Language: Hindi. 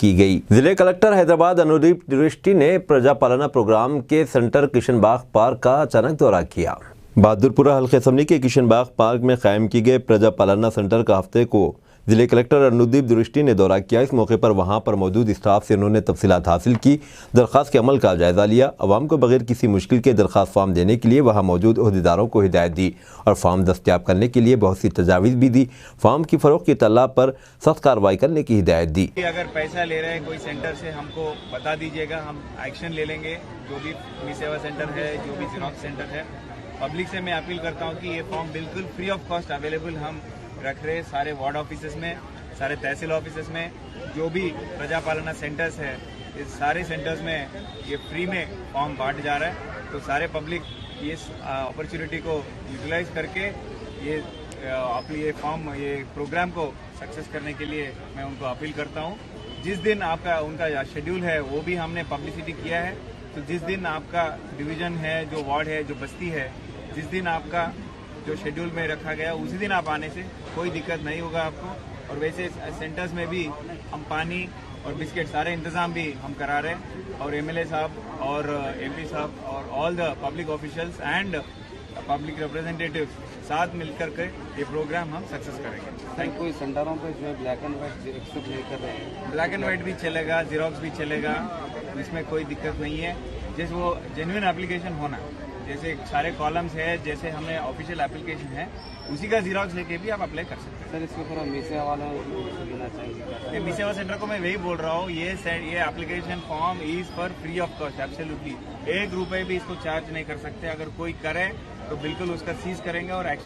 की गई। जिले कलेक्टर हैदराबाद अनुदीप दृष्टि ने प्रजा पालना प्रोग्राम के सेंटर किशनबाग पार्क का अचानक दौरा किया। बहादुरपुरा हल्के असम्बली के किशनबाग पार्क में कायम की गए प्रजा पालना सेंटर का हफ्ते को जिले कलेक्टर अनुदीप दृष्टि ने दौरा किया। इस मौके पर वहां पर मौजूद स्टाफ से उन्होंने तफसीलात हासिल की, दरख्वास्त के अमल का जायजा लिया। अवाम को बगैर किसी मुश्किल के दरख्वास्त फॉर्म देने के लिए वहां मौजूद ओहदेदारों को हिदायत दी और फॉर्म दस्तयाब करने के लिए बहुत सी तजावीज़ भी दी। फॉर्म की फरोख्त की तल्ला पर सख्त कार्रवाई करने की हिदायत दी। अगर पैसा ले रहे हैं कोई सेंटर से हमको बता दीजिएगा, हम एक्शन ले लेंगे। जो भी ई सेवा सेंटर है, जो भी ज़ेरॉक्स सेंटर है, पब्लिक से मैं अपील करता हूँ कि ये फॉर्म बिल्कुल फ्री ऑफ कॉस्ट अवेलेबल हम रख रहे हैं सारे वार्ड ऑफिस में, सारे तहसील ऑफिस में। जो भी प्रजा पालना सेंटर्स है, इस सारे सेंटर्स में ये फ्री में फॉर्म बांट जा रहा है। तो सारे पब्लिक ये अपॉर्चुनिटी को यूटिलाइज करके ये फॉर्म, ये प्रोग्राम को सक्सेस करने के लिए मैं उनको अपील करता हूँ। जिस दिन उनका शेड्यूल है वो भी हमने पब्लिसिटी किया है। तो जिस दिन आपका डिवीजन है, जो वार्ड है, जो बस्ती है, जिस दिन आपका जो शेड्यूल में रखा गया उसी दिन आप आने से कोई दिक्कत नहीं होगा आपको। और वैसे सेंटर्स में भी हम पानी और बिस्किट सारे इंतजाम भी हम करा रहे हैं। और एमएलए साहब और एमपी साहब और all the public officials and public representatives साथ मिलकर के ये प्रोग्राम हम सक्सेस करेंगे। थैंक कोई सेंटरों पे जो है ब्लैक एंड व्हाइट एक्सेप्ट नहीं कर रहे हैं। ब्लैक एंड व्हाइट भी चलेगा, जीरोक्स भी चलेगा, इसमें कोई दिक्कत नहीं है। जैसे वो जेन्युइन एप्लीकेशन होना, जैसे सारे कॉलम्स है, जैसे हमें ऑफिशियल एप्लीकेशन है, उसी का जीरोक्स लेके भी आप अप्लाई कर सकते हैं। सर इसके ऊपर मीसेवा वाला देना चाहिए। मीसेवा सेंटर को मैं वही बोल रहा हूँ, ये application form is for free of cost, absolutely. ₹1 भी इसको चार्ज नहीं कर सकते। अगर कोई करे तो बिल्कुल उसका सीज करेंगे और एक्शन